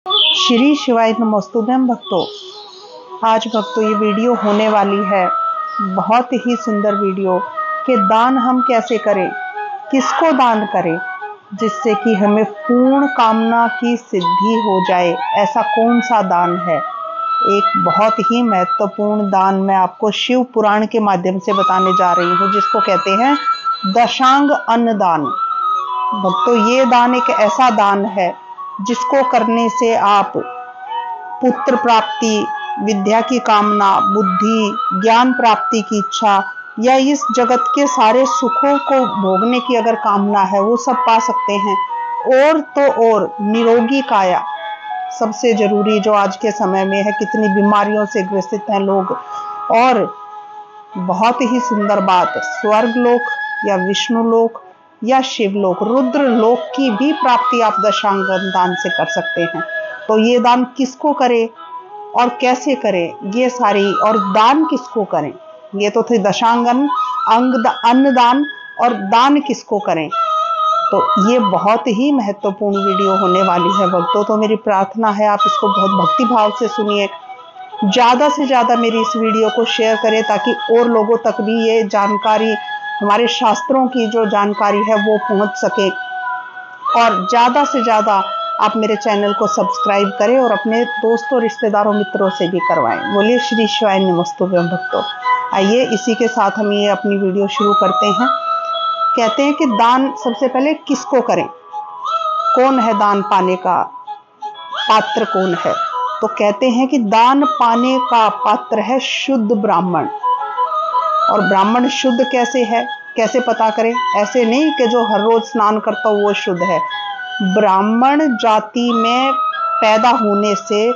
श्री शिवाय नमोस्तुभ्यं भक्तों। आज भक्तों ये वीडियो होने वाली है बहुत ही सुंदर वीडियो कि दान हम कैसे करें, किसको दान करें जिससे कि हमें पूर्ण कामना की सिद्धि हो जाए। ऐसा कौन सा दान है? एक बहुत ही महत्वपूर्ण दान मैं आपको शिव पुराण के माध्यम से बताने जा रही हूँ, जिसको कहते हैं दशांग अन्न दान। भक्तों ये दान एक ऐसा दान है जिसको करने से आप पुत्र प्राप्ति, विद्या की कामना, बुद्धि, ज्ञान प्राप्ति की इच्छा या इस जगत के सारे सुखों को भोगने की अगर कामना है वो सब पा सकते हैं। और तो और निरोगी काया सबसे जरूरी, जो आज के समय में है, कितनी बीमारियों से ग्रसित हैं लोग। और बहुत ही सुंदर बात, स्वर्ग लोक या विष्णु लोक या शिवलोक, रुद्र लोक की भी प्राप्ति आप दशांग दान से कर सकते हैं। तो ये दान किसको करें और कैसे करें, ये सारी, और दान किसको करें, ये तो थे दशांगन अन्न दान, और दान किसको करें। तो ये बहुत ही महत्वपूर्ण वीडियो होने वाली है भक्तों। तो मेरी प्रार्थना है आप इसको बहुत भक्ति भाव से सुनिए, ज्यादा से ज्यादा मेरी इस वीडियो को शेयर करें ताकि और लोगों तक भी ये जानकारी, हमारे शास्त्रों की जो जानकारी है वो पहुंच सके। और ज्यादा से ज्यादा आप मेरे चैनल को सब्सक्राइब करें और अपने दोस्तों, रिश्तेदारों, मित्रों से भी करवाएं। बोलिए श्री शिवाय नमोस्तुभ्यं भक्तों। आइए इसी के साथ हम ये अपनी वीडियो शुरू करते हैं। कहते हैं कि दान सबसे पहले किसको करें, कौन है दान पाने का पात्र, कौन है? तो कहते हैं कि दान पाने का पात्र है शुद्ध ब्राह्मण। और ब्राह्मण शुद्ध कैसे है, कैसे पता करें? ऐसे नहीं कि जो हर रोज स्नान करता हो वो शुद्ध है। ब्राह्मण जाति में पैदा होने से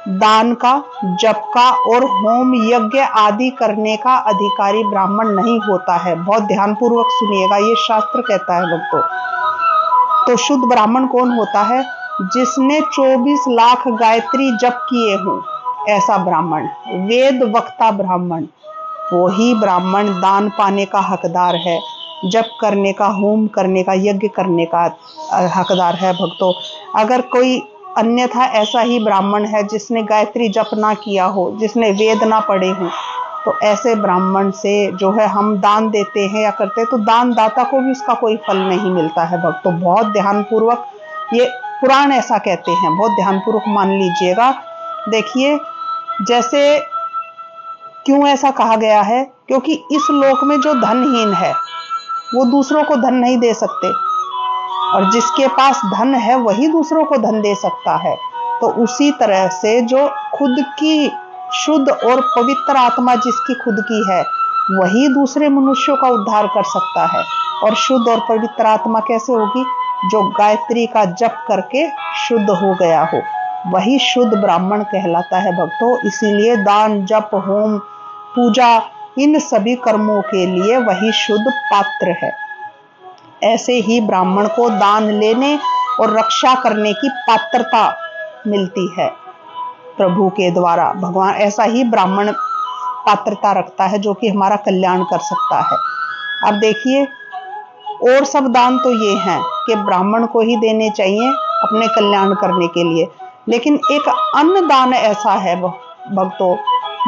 दान का, जप का और होम यज्ञ आदि करने का अधिकारी ब्राह्मण नहीं होता है। बहुत ध्यानपूर्वक सुनिएगा, ये शास्त्र कहता है भक्तों। तो शुद्ध ब्राह्मण कौन होता है? जिसने 24 लाख गायत्री जप किए हों, ऐसा ब्राह्मण, वेद वक्ता ब्राह्मण, वो ही ब्राह्मण दान पाने का हकदार है, जप करने का, होम करने का, यज्ञ करने का हकदार है भक्तों। अगर कोई अन्यथा ऐसा ही ब्राह्मण है जिसने गायत्री जप ना किया हो, जिसने वेद ना पढ़े हों, तो ऐसे ब्राह्मण से जो है हम दान देते हैं या करते हैं तो दान दाता को भी उसका कोई फल नहीं मिलता है भक्तों। बहुत ध्यानपूर्वक, ये पुराण ऐसा कहते हैं, बहुत ध्यानपूर्वक मान लीजिएगा। देखिए, जैसे क्यों ऐसा कहा गया है? क्योंकि इस लोक में जो धनहीन है वो दूसरों को धन नहीं दे सकते, और जिसके पास धन है वही दूसरों को धन दे सकता है। तो उसी तरह से जो खुद की शुद्ध और पवित्र आत्मा जिसकी खुद की है, वही दूसरे मनुष्यों का उद्धार कर सकता है। और शुद्ध और पवित्र आत्मा कैसे होगी? जो गायत्री का जप करके शुद्ध हो गया हो, वही शुद्ध ब्राह्मण कहलाता है भक्तों। इसीलिए दान, जप, होम, पूजा, इन सभी कर्मों के लिए वही शुद्ध पात्र है। ऐसे ही ब्राह्मण को दान लेने और रक्षा करने की पात्रता मिलती है प्रभु के द्वारा। भगवान ऐसा ही ब्राह्मण पात्रता रखता है जो कि हमारा कल्याण कर सकता है। अब देखिए, और सब दान तो ये हैं कि ब्राह्मण को ही देने चाहिए अपने कल्याण करने के लिए। लेकिन एक अन्न दान ऐसा है भक्तों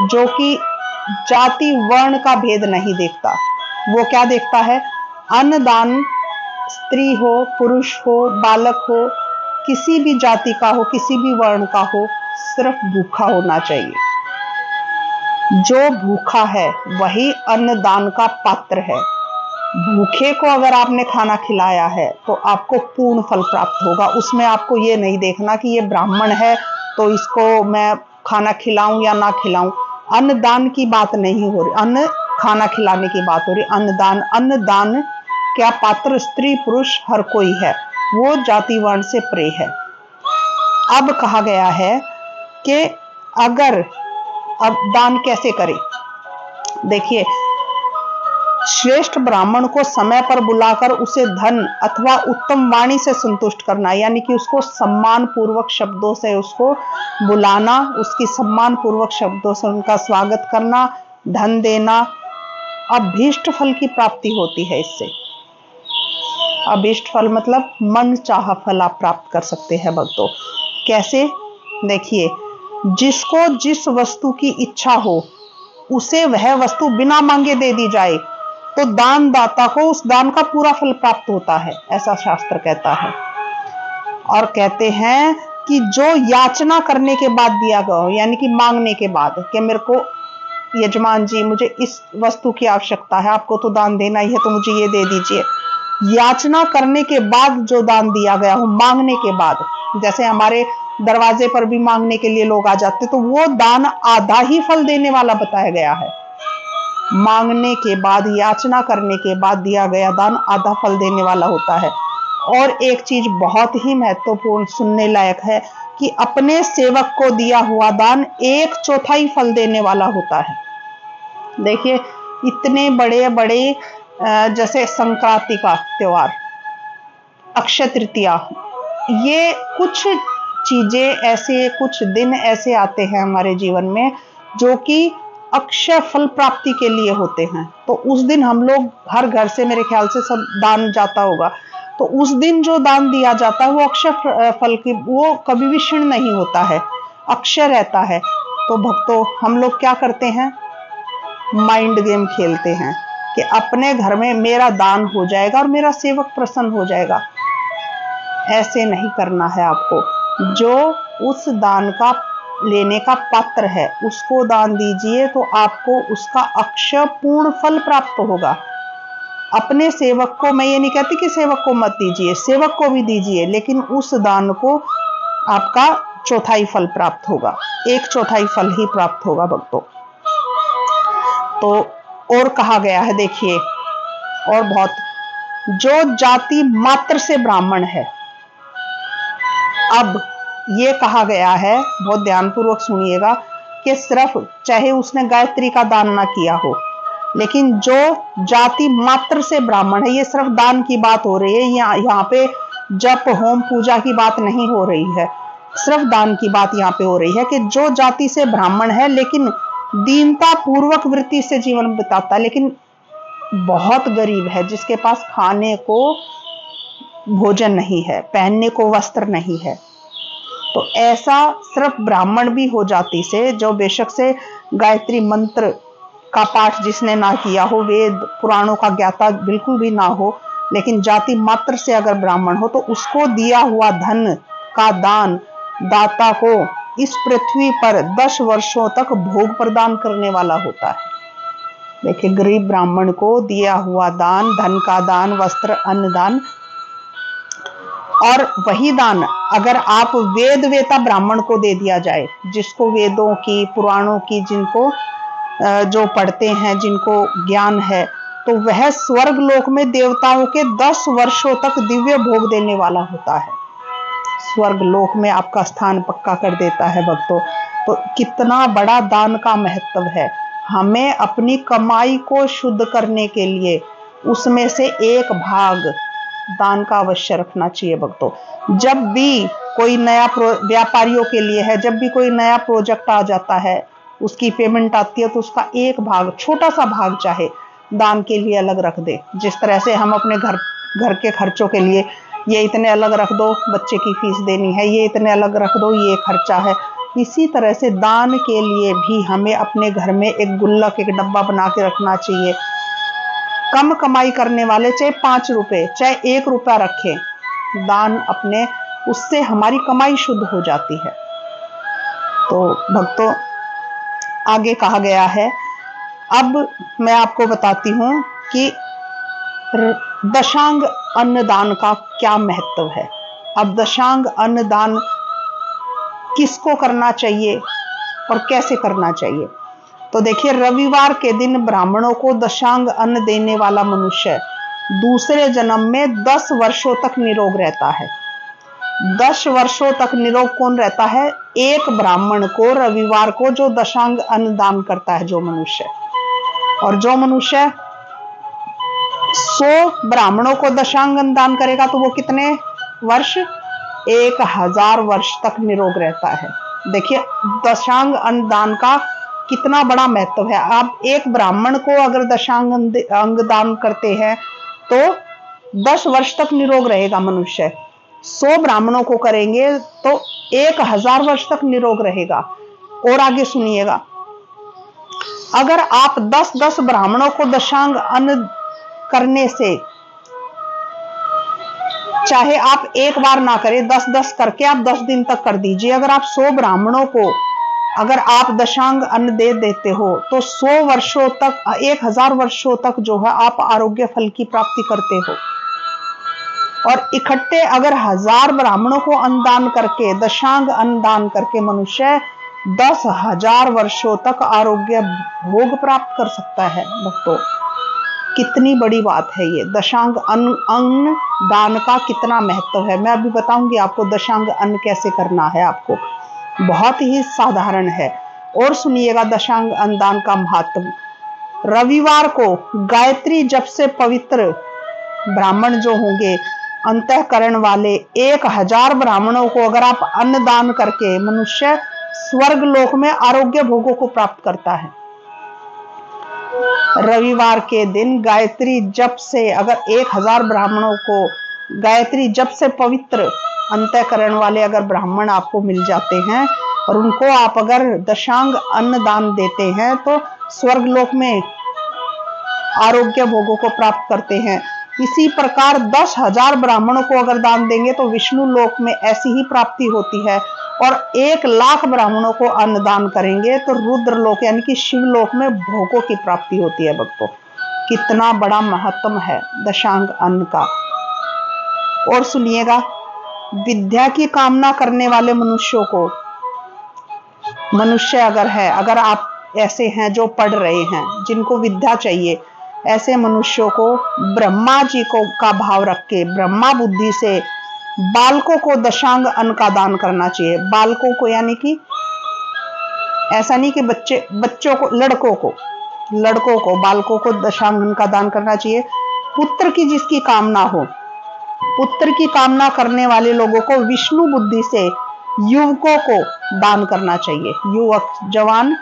जो कि जाति वर्ण का भेद नहीं देखता। वो क्या देखता है? अन्न दान स्त्री हो, पुरुष हो, बालक हो, किसी भी जाति का हो, किसी भी वर्ण का हो, सिर्फ भूखा होना चाहिए। जो भूखा है वही अन्न दान का पात्र है। भूखे को अगर आपने खाना खिलाया है तो आपको पूर्ण फल प्राप्त होगा। उसमें आपको ये नहीं देखना कि ये ब्राह्मण है तो इसको मैं खाना खिलाऊं या ना खिलाऊं। अन्नदान की बात नहीं हो रही, अन्न खाना खिलाने की बात हो रही। अन्नदान क्या पात्र स्त्री पुरुष हर कोई है, वो जाति वर्ण से परे है। अब कहा गया है कि अगर अब दान कैसे करें? देखिए, श्रेष्ठ ब्राह्मण को समय पर बुलाकर उसे धन अथवा उत्तम वाणी से संतुष्ट करना, यानी कि उसको सम्मान पूर्वक शब्दों से उसको बुलाना, उसकी सम्मान पूर्वक शब्दों से उनका स्वागत करना, धन देना। अभीष्ट फल की प्राप्ति होती है इससे। अभीष्ट फल मतलब मन चाहा फल आप प्राप्त कर सकते हैं भक्तों। कैसे? देखिए, जिसको जिस वस्तु की इच्छा हो उसे वह वस्तु बिना मांगे दे दी जाए तो दानदाता को उस दान का पूरा फल प्राप्त होता है, ऐसा शास्त्र कहता है। और कहते हैं कि जो याचना करने के बाद दिया गया हो, यानी कि मांगने के बाद, कि मेरे को यजमान जी मुझे इस वस्तु की आवश्यकता है, आपको तो दान देना ही है तो मुझे ये दे दीजिए, याचना करने के बाद जो दान दिया गया हो, मांगने के बाद, जैसे हमारे दरवाजे पर भी मांगने के लिए लोग आ जाते, तो वो दान आधा ही फल देने वाला बताया गया है। मांगने के बाद, याचना करने के बाद दिया गया दान आधा फल देने वाला होता है। और एक चीज बहुत ही महत्वपूर्ण सुनने लायक है कि अपने सेवक को दिया हुआ दान 1/4 फल देने वाला होता है। देखिए, इतने बड़े बड़े जैसे संक्रांति का त्योहार, अक्षय तृतीया, ये कुछ चीजें ऐसे, कुछ दिन ऐसे आते हैं हमारे जीवन में जो कि अक्षय फल प्राप्ति के लिए होते हैं। तो उस दिन हम लोग हर घर से, मेरे ख्याल से सब दान जाता होगा, तो उस दिन जो दान दिया जाता है वो अक्षय फल की, वो कभी भी क्षीण नहीं होता है, अक्षय रहता है। तो भक्तों, हम लोग क्या करते हैं? माइंड गेम खेलते हैं कि अपने घर में मेरा दान हो जाएगा और मेरा सेवक प्रसन्न हो जाएगा। ऐसे नहीं करना है आपको। जो उस दान का लेने का पात्र है उसको दान दीजिए तो आपको उसका अक्षय पूर्ण फल प्राप्त होगा। अपने सेवक को, मैं ये नहीं कहती कि सेवक को मत दीजिए, सेवक को भी दीजिए, लेकिन उस दान को आपका 1/4 फल प्राप्त होगा, 1/4 फल ही प्राप्त होगा भक्तों। तो और कहा गया है, देखिए, और बहुत, जो जाति मात्र से ब्राह्मण है, अब ये कहा गया है, बहुत ध्यानपूर्वक सुनिएगा, कि सिर्फ चाहे उसने गायत्री का दान ना किया हो, लेकिन जो जाति मात्र से ब्राह्मण है, ये सिर्फ दान की बात हो रही है, यहाँ पे जप होम पूजा की बात नहीं हो रही है, सिर्फ दान की बात यहाँ पे हो रही है। कि जो जाति से ब्राह्मण है लेकिन दीनता पूर्वक वृत्ति से जीवन बिताता है, लेकिन बहुत गरीब है, जिसके पास खाने को भोजन नहीं है, पहनने को वस्त्र नहीं है, तो ऐसा सिर्फ ब्राह्मण भी हो जाति से, जो बेशक से गायत्री मंत्र का पाठ जिसने ना किया हो, वेद पुराणों का ज्ञाता बिल्कुल भी ना हो, लेकिन जाति मात्र से अगर ब्राह्मण हो, तो उसको दिया हुआ धन का दान दाता को इस पृथ्वी पर 10 वर्षों तक भोग प्रदान करने वाला होता है। देखिए, गरीब ब्राह्मण को दिया हुआ दान, धन का दान, वस्त्र, अन्न दान, और वही दान अगर आप वेद वेता ब्राह्मण को दे दिया जाए, जिसको वेदों की, पुराणों की, जिनको जो पढ़ते हैं, जिनको ज्ञान है, तो वह स्वर्ग लोक में देवताओं के 10 वर्षों तक दिव्य भोग देने वाला होता है। स्वर्ग लोक में आपका स्थान पक्का कर देता है भक्तों। तो कितना बड़ा दान का महत्व है। हमें अपनी कमाई को शुद्ध करने के लिए उसमें से एक भाग दान का अवश्य रखना चाहिए भक्तों। जब भी कोई नया व्यापारियों के लिए है, जब भी कोई नया प्रोजेक्ट आ जाता है, उसकी पेमेंट आती है, तो उसका एक भाग, छोटा सा भाग चाहे, दान के लिए अलग रख दे। जिस तरह से हम अपने घर के खर्चों के लिए ये इतने अलग रख दो, बच्चे की फीस देनी है, ये इतने अलग रख दो, ये खर्चा है, इसी तरह से दान के लिए भी हमें अपने घर में एक गुल्लक, एक डब्बा बना के रखना चाहिए। कम कमाई करने वाले चाहे 5 रुपए, चाहे 1 रुपया रखें, दान अपने, उससे हमारी कमाई शुद्ध हो जाती है। तो भक्तों, आगे कहा गया है, अब मैं आपको बताती हूं कि दशांग अन्नदान का क्या महत्व है। अब दशांग अन्नदान किसको करना चाहिए और कैसे करना चाहिए? तो देखिए, रविवार के दिन ब्राह्मणों को दशांग अन्न देने वाला मनुष्य दूसरे जन्म में 10 वर्षों तक निरोग रहता है। 10 वर्षों तक निरोग कौन रहता है? एक ब्राह्मण को रविवार को जो दशांग अन्न दान करता है, जो मनुष्य, और जो मनुष्य 100 ब्राह्मणों को दशांग अन्न दान करेगा तो वो कितने वर्ष? 1000 वर्ष तक निरोग रहता है। देखिए, दशांग अन्न दान का कितना बड़ा महत्व है। आप एक ब्राह्मण को अगर दशांग अंग दान करते हैं तो 10 वर्ष तक निरोग रहेगा मनुष्य। 100 ब्राह्मणों को करेंगे तो 1000 वर्ष तक निरोग रहेगा। और आगे सुनिएगा, अगर आप 10-10 ब्राह्मणों को दशांग अन्न करने से, चाहे आप एक बार ना करें, 10-10 करके आप 10 दिन तक कर दीजिए। अगर आप 100 ब्राह्मणों को अगर आप दशांग अन्न दे देते हो तो 100 वर्षों तक, 1000 वर्षों तक जो है आप आरोग्य फल की प्राप्ति करते हो। और इकट्ठे अगर 1000 ब्राह्मणों को अन्नदान करके, दशांग अन्नदान करके मनुष्य 10,000 वर्षों तक आरोग्य भोग प्राप्त कर सकता है। भक्तों, कितनी बड़ी बात है ये। दशांग अन्न दान का कितना महत्व है, मैं अभी बताऊंगी आपको दशांग अन्न कैसे करना है। आपको बहुत ही साधारण है। और सुनिएगा दशांग अन्न दान का महत्व। रविवार को गायत्री जप से पवित्र ब्राह्मण जो होंगे, अंतःकरण वाले 1000 ब्राह्मणों को अगर आप अन्न दान करके मनुष्य स्वर्ग लोक में आरोग्य भोगों को प्राप्त करता है। रविवार के दिन गायत्री जप से अगर 1000 ब्राह्मणों को गायत्री जप से पवित्र अंतःकरण वाले अगर ब्राह्मण आपको मिल जाते हैं और उनको आप अगर दशांग अन्न दान देते हैं तो स्वर्ग लोक में आरोग्य भोगों को प्राप्त करते हैं। इसी प्रकार 10,000 ब्राह्मणों को अगर दान देंगे तो विष्णु लोक में ऐसी ही प्राप्ति होती है। और 1,00,000 ब्राह्मणों को अन्न दान करेंगे तो रुद्र लोक यानी कि शिव लोक में भोगों की प्राप्ति होती है। भक्तों, कितना बड़ा महत्व है दशांग अन्न का। और सुनिएगा, विद्या की कामना करने वाले मनुष्यों को, मनुष्य अगर है, अगर आप ऐसे हैं जो पढ़ रहे हैं, जिनको विद्या चाहिए, ऐसे मनुष्यों को ब्रह्मा जी को का भाव रख के ब्रह्मा बुद्धि से बालकों को दशांग अन्न का दान करना चाहिए। बालकों को यानी कि ऐसा नहीं कि बच्चों को, लड़कों को बालकों को दशांग अन्न का दान करना चाहिए। पुत्र की जिसकी कामना हो, पुत्र की कामना करने वाले लोगों को विष्णु बुद्धि से युवकों को दान करना चाहिए। युवक, जवान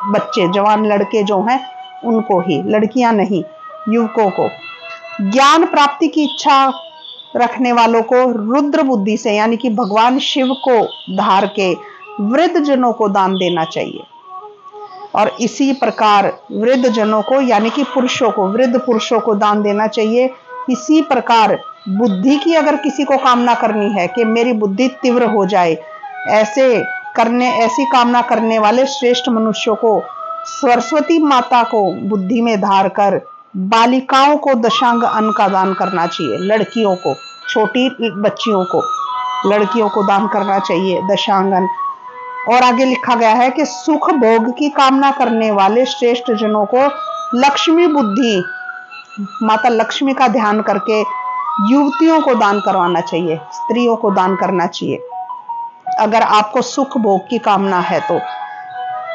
बच्चे, जवान लड़के जो हैं उनको ही, लड़कियां नहीं, युवकों को। ज्ञान प्राप्ति की इच्छा रखने वालों को रुद्र बुद्धि से यानी कि भगवान शिव को धार के वृद्ध जनों को दान देना चाहिए। और इसी प्रकार वृद्ध जनों को यानी कि पुरुषों को, वृद्ध पुरुषों को दान देना चाहिए। इसी प्रकार बुद्धि की अगर किसी को कामना करनी है कि मेरी बुद्धि तीव्र हो जाए, ऐसी कामना करने वाले श्रेष्ठ मनुष्यों को सरस्वती माता को बुद्धि में धार कर बालिकाओं को दशांग अन्न का दान करना चाहिए। लड़कियों को, छोटी बच्चियों को, लड़कियों को दान करना चाहिए दशांग अन्न। और आगे लिखा गया है कि सुख भोग की कामना करने वाले श्रेष्ठ जनों को लक्ष्मी बुद्धि, माता लक्ष्मी का ध्यान करके युवतियों को दान करवाना चाहिए, स्त्रियों को दान करना चाहिए। अगर आपको सुख भोग की कामना है तो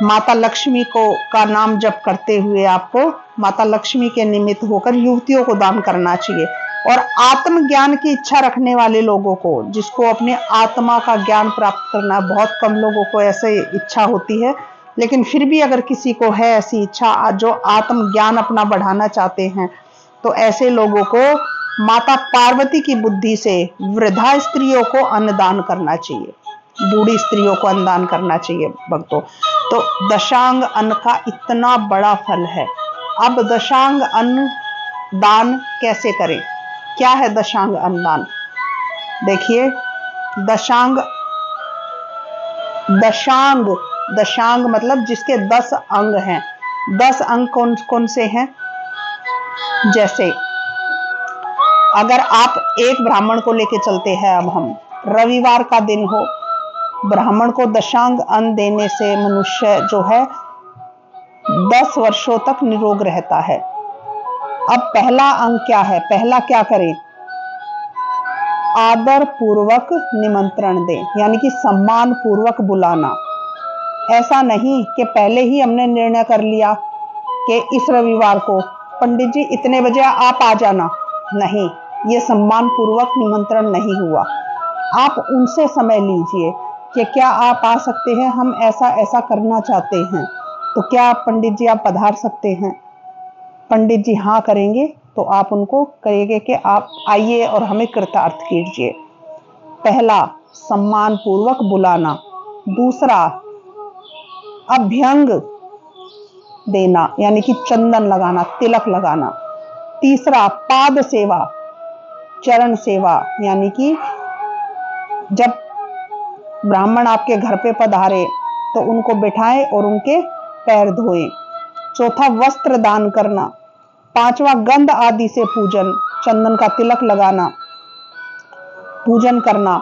माता लक्ष्मी को का नाम जप करते हुए आपको माता लक्ष्मी के निमित्त होकर युवतियों को दान करना चाहिए। और आत्मज्ञान की इच्छा रखने वाले लोगों को, जिसको अपने आत्मा का ज्ञान प्राप्त करना, बहुत कम लोगों को ऐसे इच्छा होती है, लेकिन फिर भी अगर किसी को है ऐसी इच्छा, जो आत्मज्ञान अपना बढ़ाना चाहते हैं, तो ऐसे लोगों को माता पार्वती की बुद्धि से वृद्धा स्त्रियों को अन्नदान करना चाहिए, बूढ़ी स्त्रियों को अन्नदान करना चाहिए। भक्तों, तो दशांग अन्न का इतना बड़ा फल है। अब दशांग अन्न दान कैसे करें? क्या है दशांग अन्न दान? देखिए, दशांग मतलब जिसके 10 अंग हैं। 10 अंग कौन कौन से हैं? जैसे अगर आप एक ब्राह्मण को लेके चलते हैं, अब हम रविवार का दिन हो, ब्राह्मण को दशांग अन्न देने से मनुष्य जो है 10 वर्षों तक निरोग रहता है। अब पहला अंग क्या है? पहला क्या करें? आदर पूर्वक निमंत्रण दें, यानी कि सम्मान पूर्वक बुलाना। ऐसा नहीं कि पहले ही हमने निर्णय कर लिया कि इस रविवार को पंडित जी इतने बजे आप आ जाना। नहीं, ये सम्मान पूर्वक निमंत्रण नहीं हुआ। आप उनसे समय लीजिए कि क्या आप आ सकते हैं, हम ऐसा ऐसा करना चाहते हैं, तो क्या पंडित जी आप पधार सकते हैं? पंडित जी हाँ करेंगे तो आप उनको कहेंगे कि आप आइए और हमें कृतार्थ कीजिए। पहला, सम्मान पूर्वक बुलाना। दूसरा, अभ्यंग देना यानी कि चंदन लगाना, तिलक लगाना। तीसरा, पाद सेवा, चरण सेवा यानी कि जब ब्राह्मण आपके घर पे पधारे तो उनको बिठाएं और उनके पैर धोएं। चौथा, वस्त्र दान करना। पांचवा, गंध आदि से पूजन, चंदन का तिलक लगाना, पूजन करना।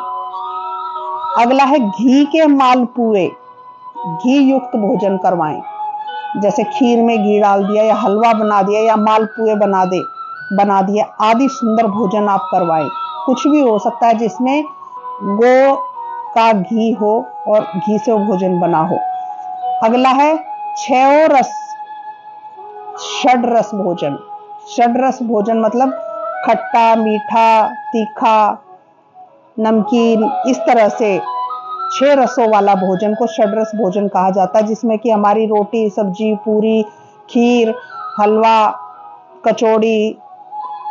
अगला है घी के मालपुए, घी युक्त भोजन करवाएं। जैसे खीर में घी डाल दिया या हलवा बना दिया या मालपुए बना दिया आदि सुंदर भोजन आप करवाएं। कुछ भी हो सकता है जिसमें गो का घी हो और घी से वो भोजन बना हो। अगला है षड्रस भोजन। षड्रस भोजन मतलब खट्टा, मीठा, तीखा, नमकीन, इस तरह से 6 रसों वाला भोजन को षड्रस भोजन कहा जाता है, जिसमें कि हमारी रोटी, सब्जी, पूरी, खीर, हलवा, कचौड़ी,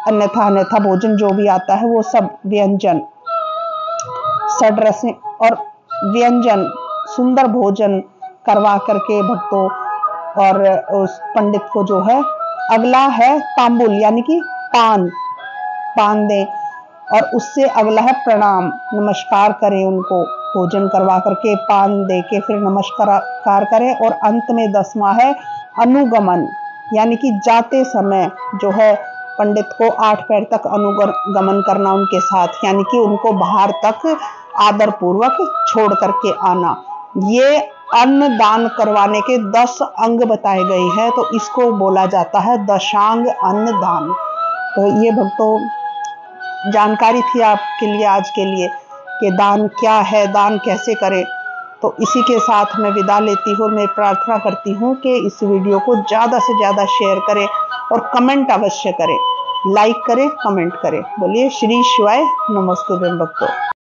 अन्यथा भोजन जो भी आता है वो सब व्यंजन षड्रस और व्यंजन सुंदर भोजन करवा करके भक्तों और उस पंडित को जो है। अगला है तांबुल यानी कि पान दें और उससे अगला है प्रणाम, नमस्कार करें उनको, भोजन करवा करके पान दे के फिर नमस्कार करें। और अंत में 10वां है अनुगमन यानी कि जाते समय जो है पंडित को 8 पैर तक अनुगमन करना उनके साथ, यानी कि उनको बाहर तक आदर पूर्वक छोड़ करके आना। ये अन्न दान करवाने के 10 अंग बताए गए हैं, तो इसको बोला जाता है दशांग अन्न दान। तो ये भक्तों जानकारी थी आपके लिए आज के लिए कि दान क्या है, दान कैसे करें। तो इसी के साथ मैं विदा लेती हूँ। मैं प्रार्थना करती हूँ कि इस वीडियो को ज़्यादा से ज़्यादा शेयर करें और कमेंट अवश्य करें, लाइक करें, कमेंट करें। बोलिए श्री शिवाय नमस्तुभ्यं भक्तों।